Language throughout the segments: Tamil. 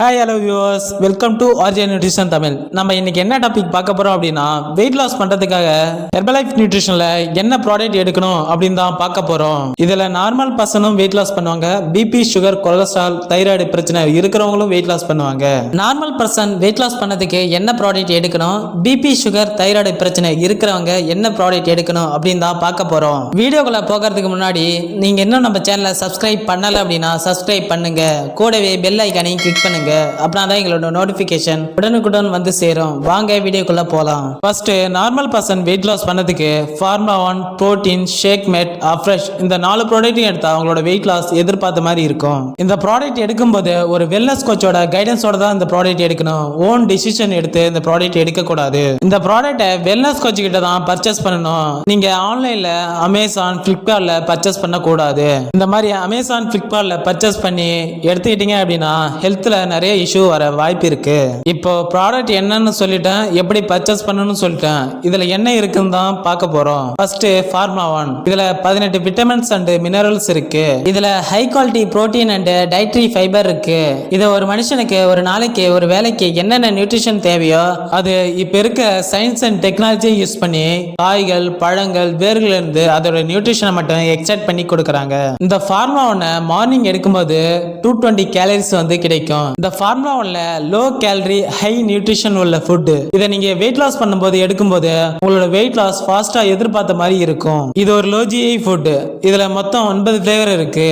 Hi hello viewers, welcome to RJ nutrition Tamil. நம்ம இன்னைக்கு என்ன டாபிக் பார்க்க போறோம் அப்படின்னா, வெயிட் லாஸ் பண்றதுக்காக ஹெர்பலைஃப் நியூட்ரிஷன்ல என்ன ப்ராடக்ட் எடுக்கணும் அப்படின்னு தான் பார்க்க போறோம். இதுல நார்மல் பர்சனும் வெயிட் லாஸ் பண்ணுவாங்க, பிபி, சுகர், கொலஸ்ட்ரால், தைராய்டு பிரச்சனை இருக்கிறவங்களும் வெயிட் லாஸ் பண்ணுவாங்க. நார்மல் பர்சன் வெயிட் லாஸ் பண்ணதுக்கு என்ன ப்ராடக்ட் எடுக்கணும், பிபி, சுகர், தைராய்டு பிரச்சனை இருக்கிறவங்க என்ன ப்ராடக்ட் எடுக்கணும் அப்படின்னு தான் பார்க்க போறோம். வீடியோக்குள்ள போகிறதுக்கு முன்னாடி நீங்க இன்னும் நம்ம சேனலை சப்ஸ்கிரைப் பண்ணல அப்படின்னா சப்ஸ்கிரைப் பண்ணுங்க, கூடவே பெல் ஐகானையும் கிளிக் பண்ணுங்க. அப்படின்னா எங்களோட நோட்டிபிகேஷன் உடனுக்குடன் வந்து சேரும். வாங்க வீடியோக்குள்ள போலாம். First, normal person weight loss பண்ணதுக்கு formula 1, protein, Shake Mate, Afresh இந்த 4 ப்ராடக்ட்டையும் எடுத்தா அவங்களோட வெயிட் லாஸ் எதிர்பார்த்த மாதிரி இருக்கும். இந்த ப்ராடக்ட் எடுக்கும்போது ஒரு வெல்னஸ் கோச்சோட கைடன்ஸோட தான் இந்த ப்ராடக்ட் எடுக்கணும். ஓன் டிசிஷன் எடுத்து இந்த ப்ராடக்ட் எடுக்க கூடாது. இந்த ப்ராடக்ட்டை வெல்னஸ் கோச் கிட்ட தான் பர்ச்சேஸ் பண்ணணும். நீங்க ஆன்லைன்ல அமேசான், பிளிப்கார்ட்ல பர்ச்சேஸ் பண்ண கூடாது. இந்த மாதிரி அமேசான், பிளிப்கார்ட்ல பர்ச்சேஸ் பண்ணி எடுத்துக்கிட்டீங்க அப்படின்னா ஹெல்த்ல நிறைய இஷ்யூ வர வாய்ப்பு இருக்கு. இப்போ ப்ராடக்ட் என்னன்னு சொல்லிட்டேன், எப்படி பர்ச்சேஸ் பண்ணணும்னு சொல்லிட்டேன். இதுல என்ன இருக்குன்னு தான் பார்க்க போறோம். First, formula 1. இதுல 18 விட்டமின்ஸ் அண்ட் மினரல்ஸ் இருக்கு. இதுல high quality protein and dietary fibre இருக்கு. இது ஒரு மனுஷனுக்கு ஒரு நாளைக்கு ஒரு வேலைக்கு என்னென்ன நியூட்ரிஷன் தேவையோ அது இப்ப இருக்க சயின்ஸ் அண்ட் டெக்னாலஜி யூஸ் பண்ணி காய்கள், பழங்கள், வேர்கள் இருந்து அதோட நியூட்ரிஷனை மட்டும் எக்ஸ்ட்ராக்ட் பண்ணி கொடுக்கறாங்க. இந்த ஃபார்முலா 1 மார்னிங் எடுக்கும்போது 220 கேலரிஸ் வந்து கிடைக்கும். இந்த ஃபார்முலா 1ல லோ கேலரி ஹை நியூட்ரிஷன் உள்ள ஃபுட். இதை நீங்க வெயிட் லாஸ் பண்ணும்போது எடுக்கும்போது உங்களோட வெயிட் லாஸ் ஃபாஸ்டா எதிர்பார்த்த மாதிரி இருக்கும். இது ஒரு லோ ஜிஐ ஃபுட். இதுல மொத்தம் 9 ஃபிளேவர் இருக்கு.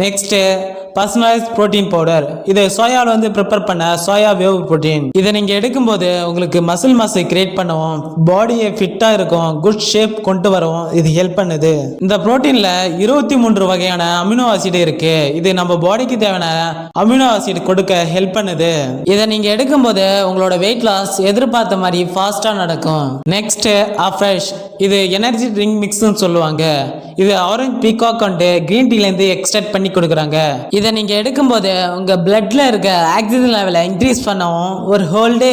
Next, personalised protein powder. இது சோயாவில் வந்து ப்ரிப்பேர் பண்ண சோயா வேவ் புரோட்டீன். இதை நீங்க எடுக்கும்போது உங்களுக்கு மசில் மாஸ் கிரியேட் பண்ணவும், பாடியை ஃபிட்டா இருக்கும், குட் ஷேப் கொண்டு வரவும் இது ஹெல்ப் பண்ணுது. இந்த புரோட்டீன்ல 23 வகையான அமினோ ஆசிட் இருக்கு. இது நம்ம பாடிக்கு தேவையான அமினோ ஆசிட் கொடுக்க ஹெல்ப் பண்ணுது. இதை நீங்க எடுக்கும்போது உங்களோட வெயிட் லாஸ் எதிர்பார்த்த மாதிரி ஃபாஸ்டா நடக்கும். Next, afresh. இது எனர்ஜி ட்ரிங்க் மிக்ஸ்னு சொல்லுவாங்க. இது ஆரஞ்சு பீகாக் அண்ட் கிரீன் டீல இருந்து எக்ஸ்ட்ராக்ட் பண்ணி கொடுக்குறாங்க. இதை நீங்க எடுக்கும்போது உங்க பிளட்ல இருக்க ஆக்சிஜன் லெவலை இன்க்ரீஸ் பண்ணவும், ஒரு ஹோல் டே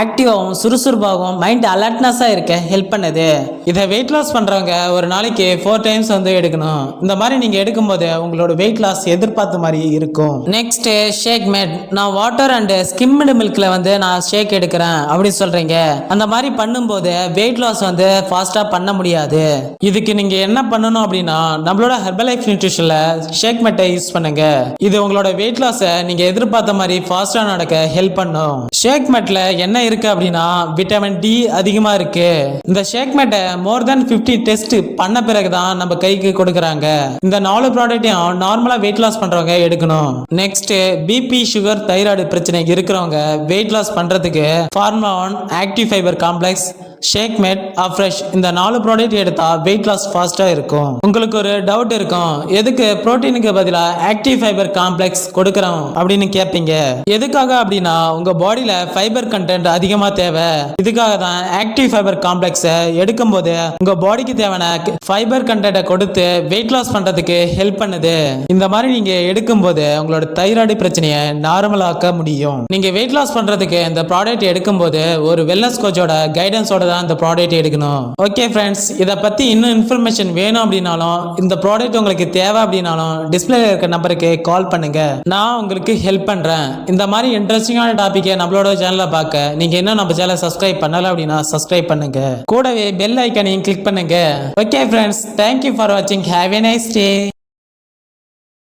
ஆக்டிவாகவும் சுறுசுறுப்பாகவும் மைண்ட் அலர்ட்னஸா இருக்க ஹெல்ப் பண்ணுது. இதை வெயிட் லாஸ் பண்றவங்க ஒரு நாளைக்கு 4 டைம்ஸ் வந்து எடுக்கணும். இந்த மாதிரி நீங்க எடுக்கும்போது உங்களோட வெயிட் லாஸ் எதிர்பார்த்த மாதிரி இருக்கும். Next, shake mate. நான் வாட்டர் அண்ட் ஸ்கிம்டு மில்க்ல வந்து நான் ஷேக் எடுக்கிறேன் அப்படின்னு சொல்றீங்க. அந்த மாதிரி பண்ணும்போது வெயிட் லாஸ் வந்து ஃபாஸ்டா பண்ண முடியாது. இதுக்கு நீங்க என்ன பண்ணணும் அப்படின்னா, நம்மளோட ஹெர்பலைஃப் நியூட்ரிஷன்ல ஷேக் மேட்டை யூஸ் பண்ணுங்க. இது உங்களோட வெயிட் லாஸ நீங்க எதிர்பார்த்த மாதிரி ஃபாஸ்டா நடக்க ஹெல்ப் பண்ணும். ஷேக் மேட்ல என்ன இருக்கு அப்படின்னா, விட்டமின் டி அதிகமா இருக்கு. இந்த ஷேக் மேட்டை மோர் தென் 50 டெஸ்ட் பண்ண பிறகுதான் நம்ம கைக்கு கொடுக்கறாங்க. இந்த 4 ப்ராடக்ட்டையும் நார்மலா வெயிட் லாஸ் பண்றவங்க எடுக்கணும். நெக்ஸ்ட், பிபி, சுகர், தைராய்டு பிரச்சனை இருக்கிறவங்க வெயிட் லாஸ் பண்றதுக்கு ஃபார்முலா 1, ஆக்டிவ் ஃபைபர் காம்ப்ளெக்ஸ், ஷேக் மேட், அஃப்ரெஷ் இந்த 4 ப்ராடக்ட் எடுத்தா வெயிட் லாஸ் ஃபாஸ்டா இருக்கும். உங்களுக்கு ஒரு டவுட் இருக்கும், எதுக்கு புரோட்டீனுக்கு பதிலா ஆக்டிவ் ஃபைபர் காம்ப்ளெக்ஸ் கொடுக்கறோம் அப்படின்னு கேட்பீங்க. எதுக்காக அப்படின்னா, உங்க பாடியில ஃபைபர் கண்டென்ட் அதிகமா தேவை. இதுக்காக தான் ஆக்டிவ் ஃபைபர் காம்ப்ளெக்ஸை எடுக்கும்போது உங்க பாடிக்கு தேவையான ஃபைபர் கண்டென்ட்டை கொடுத்து வெயிட் லாஸ் பண்றதுக்கு ஹெல்ப் பண்ணுது. இந்த மாதிரி நீங்க எடுக்கும்போது உங்களோட தைராய்டு பிரச்சனையை நார்மலாக்க முடியும். நீங்க வெயிட் லாஸ் பண்றதுக்கு இந்த ப்ராடக்ட் எடுக்கும்போது ஒரு வெல்னஸ் கோச்சோட கைடன்ஸோட தான் இந்த ப்ராடக்ட் எடுக்கணும். ஓகே ஃப்ரெண்ட்ஸ், இதை பத்தி இன்னும் இன்ஃபர்மேஷன் வேணும் அப்படின்னாலும், இந்த ப்ராடக்ட் உங்களுக்கு தேவை அப்படின்னாலும் டிஸ்பிளேல இருக்க நம்பருக்கு கால் பண்ணுங்க. நான் உங்களுக்கு ஹெல்ப் பண்றேன். இந்த மாதிரி இன்ட்ரெஸ்டிங்கான டாபிக்கை நம்மளோட சேனல்ல பார்க்க நீங்க இன்னும் நம்ம சேனலை சப்ஸ்கிரைப் பண்ணல அப்படின்னா சப்ஸ்கிரைப் பண்ணுங்க, கூடவே பெல் ஐகானையும் கிளிக் பண்ணுங்க. ஓகே ஃப்ரெண்ட்ஸ், தேங்க்யூ ஃபார் வாட்சிங். Have a nice day.